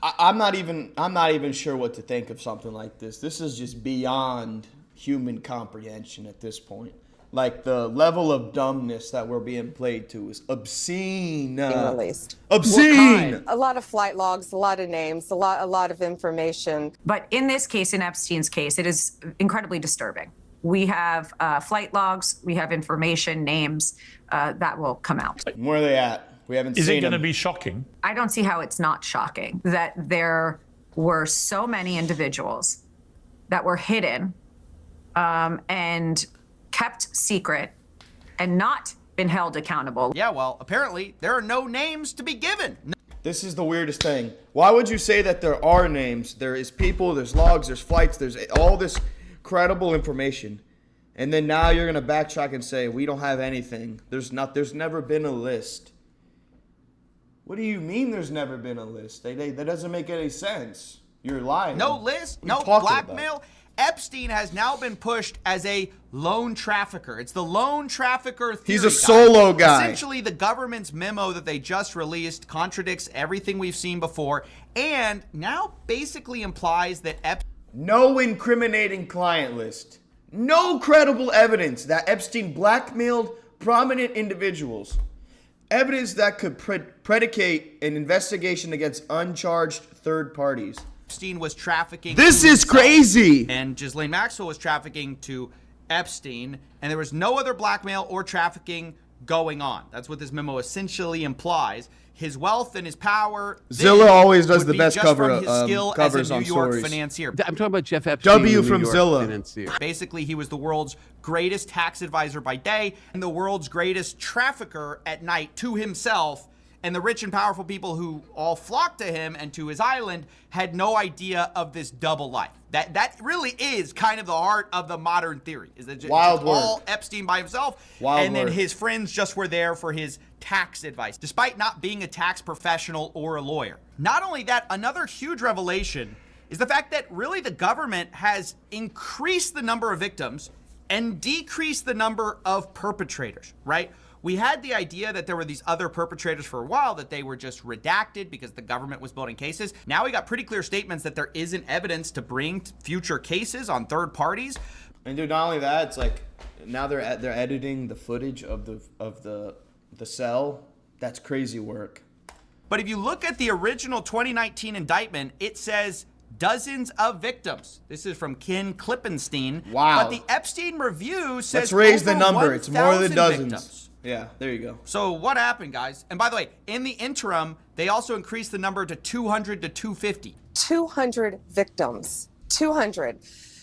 I'm not even sure what to think of something like this. This is just beyond human comprehension at this point. Like, the level of dumbness that we're being played to is obscene. Being released. Obscene. A lot of flight logs, a lot of names, a lot of information. But in this case, in Epstein's case, it is incredibly disturbing. We have flight logs, we have information, names that will come out. Where are they at? We haven't seen Is it going to them. be shocking? I don't see how it's not shocking that there were so many individuals that were hidden and kept secret and not been held accountable. Yeah, well, apparently there are no names to be given. This is the weirdest thing. Why would you say that there are names? There is people, there's logs, there's flights, there's all this credible information. And then now you're going to backtrack and say, we don't have anything. There's never been a list. What do you mean there's never been a list? That doesn't make any sense. You're lying. No list, What are no you talking blackmail. about? Epstein has now been pushed as a lone trafficker. It's the lone trafficker theory. He's a solo guy. Essentially, the government's memo that they just released contradicts everything we've seen before and now basically implies that No incriminating client list. No credible evidence that Epstein blackmailed prominent individuals. Evidence that could predicate an investigation against uncharged third parties. Epstein was trafficking. This to is himself, crazy. And Ghislaine Maxwell was trafficking to Epstein, and there was no other blackmail or trafficking going on. That's what this memo essentially implies. His wealth and his power. Zilla always does would the be best just cover from his skill covers as a on New York stories. financier. I'm talking about Jeff Epstein. W the from New York Zilla. financier. Basically, he was the world's greatest tax advisor by day and the world's greatest trafficker at night to himself. And the rich and powerful people who all flocked to him and to his island had no idea of this double life. That really is kind of the heart of the modern theory. Is that it's all Epstein by himself, and then his friends just were there for his tax advice, despite not being a tax professional or a lawyer. Not only that, another huge revelation is the fact that really the government has increased the number of victims and decreased the number of perpetrators, right? We had the idea that there were these other perpetrators for a while, that they were just redacted because the government was building cases. Now we got pretty clear statements that there isn't evidence to bring future cases on third parties. And dude, not only that, it's like now they're editing the footage of the cell. That's crazy work. But if you look at the original 2019 indictment, it says dozens of victims. This is from Ken Klippenstein. Wow. But the Epstein review says let's raise the over number. It's more than 1,000 dozens. victims. Yeah, there you go. So what happened, guys? And by the way, in the interim, they also increased the number to 200 to 250. 200 victims. 200.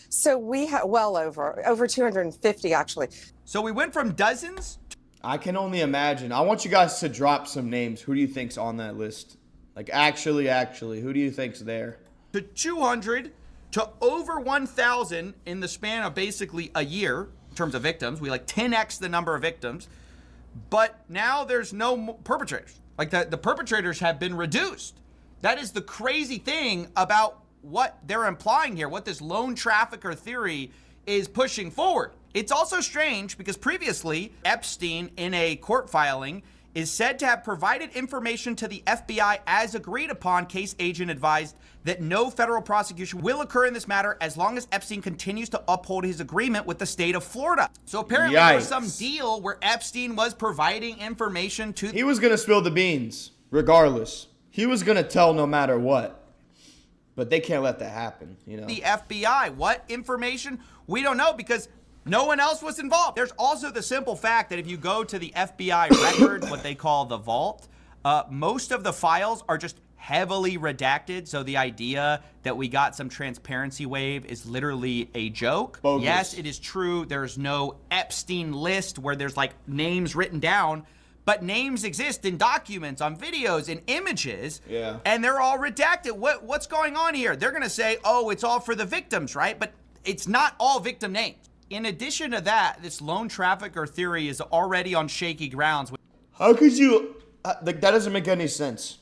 So we have well over 250 actually. So we went from dozens. I can only imagine. I want you guys to drop some names. Who do you think's on that list? Like actually, who do you think's there? To 200 to over 1,000 in the span of basically a year in terms of victims. We like 10x the number of victims. But now there's no perpetrators. Like the perpetrators have been reduced. That is the crazy thing about what they're implying here, what this lone trafficker theory is pushing forward. It's also strange because previously Epstein, in a court filing, is said to have provided information to the FBI as agreed upon. Case agent advised that no federal prosecution will occur in this matter as long as Epstein continues to uphold his agreement with the state of Florida. So apparently there was some deal where Epstein was providing information to... He was going to spill the beans, regardless. He was going to tell no matter what. But they can't let that happen, you know? The FBI. What information? We don't know because no one else was involved. There's also the simple fact that if you go to the FBI record, what they call the vault, most of the files are just heavily redacted. So the idea that we got some transparency wave is literally a joke. Bogus. Yes, it is true. There's no Epstein list where there's like names written down, but names exist in documents, on videos, in images, and they're all redacted. What's going on here? They're gonna say, oh, it's all for the victims, right? But it's not all victim names. In addition to that, this lone trafficker theory is already on shaky grounds. How could you, like, that doesn't make any sense.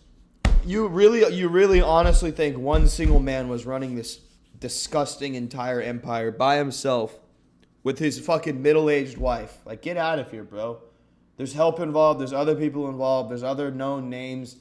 You really honestly think one single man was running this disgusting entire empire by himself with his fucking middle-aged wife? Like, get out of here, bro. There's help involved. There's other people involved. There's other known names.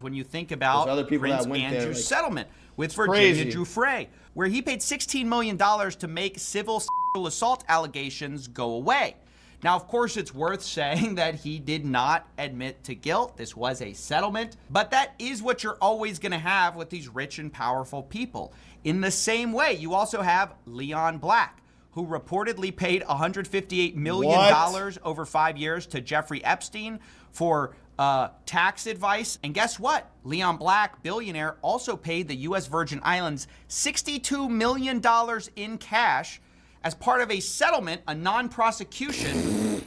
when you think about There's other people Prince that went there, Andrew's like, settlement with Virginia crazy. Giuffre, where he paid $16 million to make civil sexual assault allegations go away. Now, of course, it's worth saying that he did not admit to guilt. This was a settlement, but that is what you're always going to have with these rich and powerful people. In the same way, you also have Leon Black, who reportedly paid $158 million over 5 years to Jeffrey Epstein for tax advice. And guess what? Leon Black, billionaire, also paid the U.S. Virgin Islands $62 million in cash as part of a settlement, a non-prosecution,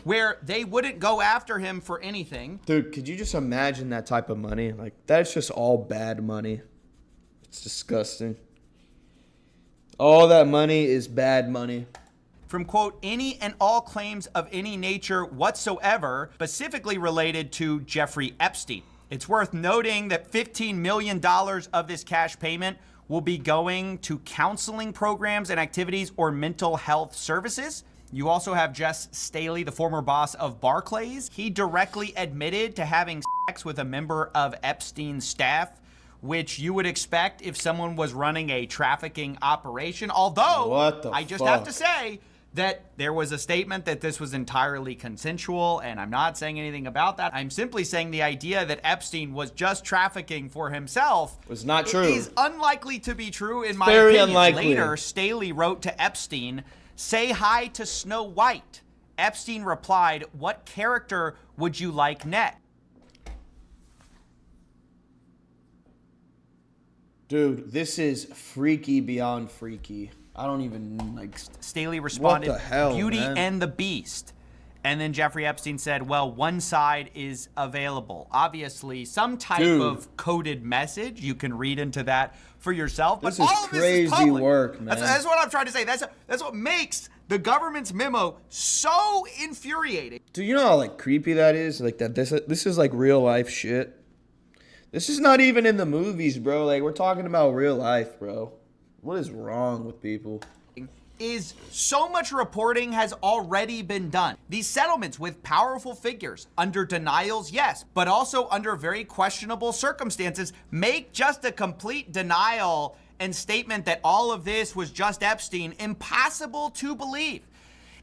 where they wouldn't go after him for anything. Dude, could you just imagine that type of money? Like, that's just all bad money. It's disgusting. All that money is bad money. From, quote, any and all claims of any nature whatsoever, specifically related to Jeffrey Epstein. It's worth noting that $15 million of this cash payment will be going to counseling programs and activities or mental health services. You also have Jess Staley, the former boss of Barclays. He directly admitted to having sex with a member of Epstein's staff, which you would expect if someone was running a trafficking operation. Although, I just have to say that there was a statement that this was entirely consensual, and I'm not saying anything about that. I'm simply saying the idea that Epstein was just trafficking for himself was not true. It is unlikely to be true, in my Very opinion. unlikely. Later, Staley wrote to Epstein, "Say hi to Snow White." Epstein replied, "What character would you like next?" Dude, this is freaky beyond freaky. I don't even, like... Staley responded, what the hell, "Beauty man? and the Beast." And then Jeffrey Epstein said, "Well, one side is available." Obviously, some type of coded message. You can read into that for yourself. But This is all of crazy this is public. work, man. That's what I'm trying to say. That's what makes the government's memo so infuriating. Do you know how, like, creepy that is? Like, that this is, like, real life shit. This is not even in the movies, bro. Like, we're talking about real life, bro. What is wrong with people? Is so much reporting has already been done. These settlements with powerful figures, under denials, yes, but also under very questionable circumstances, make just a complete denial and statement that all of this was just Epstein impossible to believe.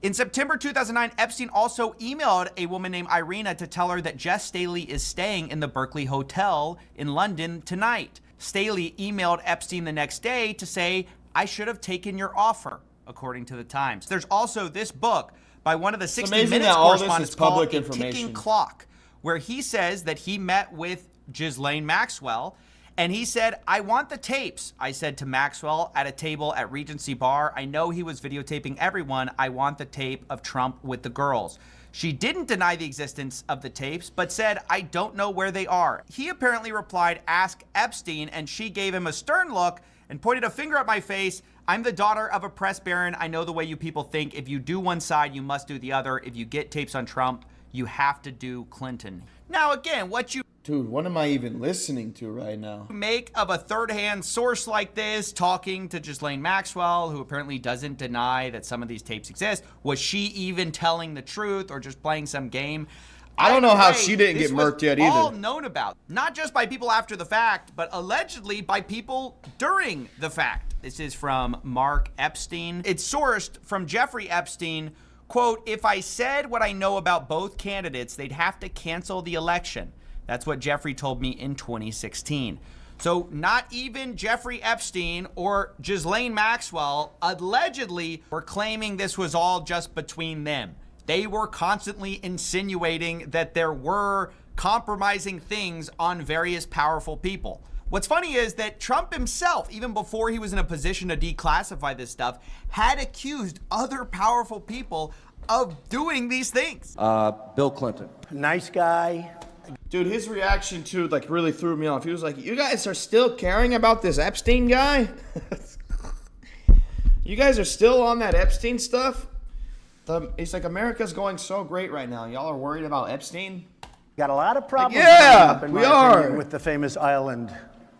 In September 2009, Epstein also emailed a woman named Irina to tell her that Jess Staley is staying in the Berkeley Hotel in London tonight. Staley emailed Epstein the next day to say, "I should have taken your offer," according to the Times. There's also this book by one of the 60 Minutes correspondents called A Ticking Clock, where he says that he met with Ghislaine Maxwell, and he said, "I want the tapes," I said to Maxwell at a table at Regency Bar. "I know he was videotaping everyone. I want the tape of Trump with the girls." She didn't deny the existence of the tapes, but said, "I don't know where they are." He apparently replied, "Ask Epstein," and she gave him a stern look and pointed a finger at my face. "I'm the daughter of a press baron. I know the way you people think. If you do one side, you must do the other. If you get tapes on Trump, you have to do Clinton." Now, again, what you Dude, what am I even listening to right now? make of a third-hand source like this talking to Ghislaine Maxwell, who apparently doesn't deny that some of these tapes exist? Was she even telling the truth or just playing some game? I don't know how Either way, she didn't this get was murked yet all either. known about, not just by people after the fact, but allegedly by people during the fact. This is from Mark Epstein. It's sourced from Jeffrey Epstein. Quote, "If I said what I know about both candidates, they'd have to cancel the election." That's what Jeffrey told me in 2016. So not even Jeffrey Epstein or Ghislaine Maxwell allegedly were claiming this was all just between them. They were constantly insinuating that there were compromising things on various powerful people. What's funny is that Trump himself, even before he was in a position to declassify this stuff, had accused other powerful people of doing these things. Bill Clinton. Nice guy. Dude, his reaction to like really threw me off. He was like, "You guys are still caring about this Epstein guy? You guys are still on that Epstein stuff?" He's like, "America's going so great right now. Y'all are worried about Epstein?" Got a lot of problems Yeah, coming up, in we my are. opinion, with the famous island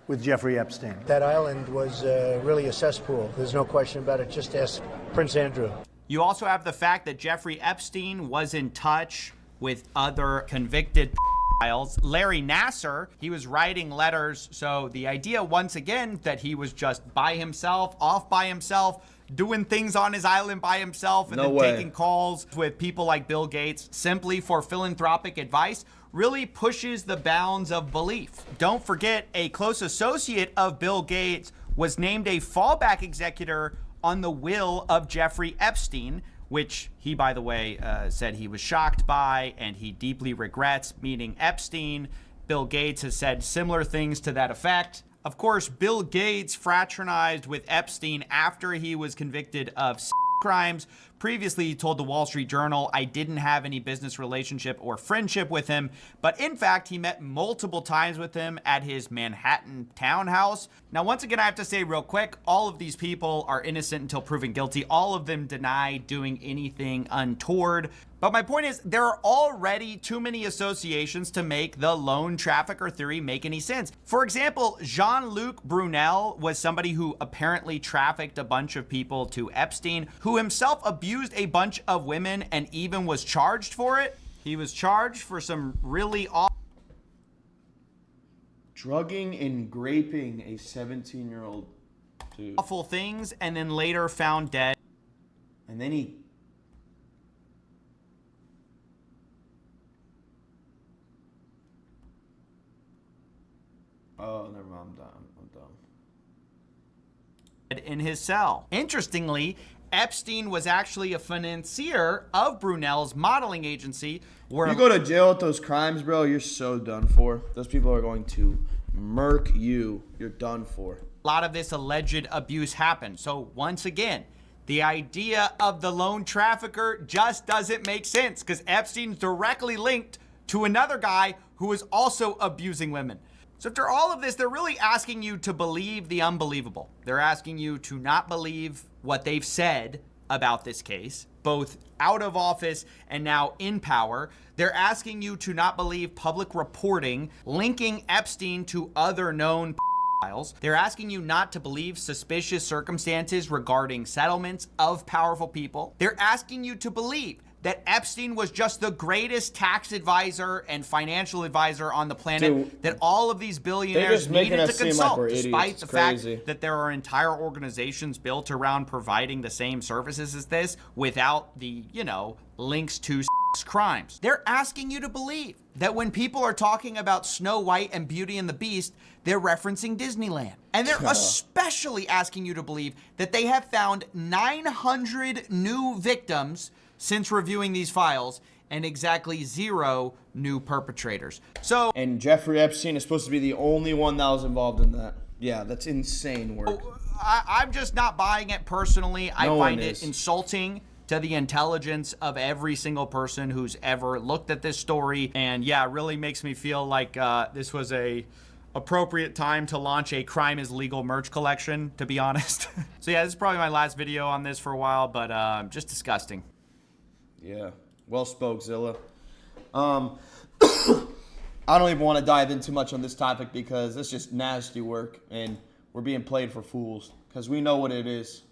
with Jeffrey Epstein. That island was really a cesspool. There's no question about it. Just ask Prince Andrew. You also have the fact that Jeffrey Epstein was in touch with other convicted files. Larry Nasser, he was writing letters. So the idea, once again, that he was just by himself, off by himself, doing things on his island by himself, and then taking calls with people like Bill Gates simply for philanthropic advice, really pushes the bounds of belief. Don't forget, a close associate of Bill Gates was named a fallback executor on the will of Jeffrey Epstein, which he, by the way, said he was shocked by and he deeply regrets meeting Epstein. Bill Gates has said similar things to that effect. Of course, Bill Gates fraternized with Epstein after he was convicted of crimes. Previously, he told the Wall Street Journal, "I didn't have any business relationship or friendship with him," but in fact, he met multiple times with him at his Manhattan townhouse. Now, once again, I have to say real quick, all of these people are innocent until proven guilty. All of them deny doing anything untoward. But my point is, there are already too many associations to make the lone trafficker theory make any sense. For example, Jean-Luc Brunel was somebody who apparently trafficked a bunch of people to Epstein, who himself abused a bunch of women and even was charged for it. He was charged for some really drugging and raping a 17-year-old dude. awful things, and then later found dead. And then he... Oh, never mind. I'm done. In his cell. Interestingly, Epstein was actually a financier of Brunel's modeling agency. Where you go to jail with those crimes, bro, you're so done for. Those people are going to murk you. You're done for. A lot of this alleged abuse happened. So once again, the idea of the lone trafficker just doesn't make sense because Epstein's directly linked to another guy who was also abusing women. So after all of this, they're really asking you to believe the unbelievable. They're asking you to not believe what they've said about this case, both out of office and now in power. They're asking you to not believe public reporting linking Epstein to other known files. They're asking you not to believe suspicious circumstances regarding settlements of powerful people. They're asking you to believe that Epstein was just the greatest tax advisor and financial advisor on the planet, Dude, that all of these billionaires needed to consult, despite the fact crazy. that there are entire organizations built around providing the same services as this without the, links to crimes. They're asking you to believe that when people are talking about Snow White and Beauty and the Beast, they're referencing Disneyland. And they're especially asking you to believe that they have found 900 new victims since reviewing these files and exactly 0 new perpetrators. And Jeffrey Epstein is supposed to be the only one that was involved in that. Yeah, that's insane work. I'm just not buying it personally. I find it insulting to the intelligence of every single person who's ever looked at this story. And yeah, it really makes me feel like this was a appropriate time to launch a crime is legal merch collection, to be honest. So yeah, this is probably my last video on this for a while, but just disgusting. Yeah, well spoke, Zilla. I don't even want to dive in too much on this topic because it's just nasty work and we're being played for fools because we know what it is.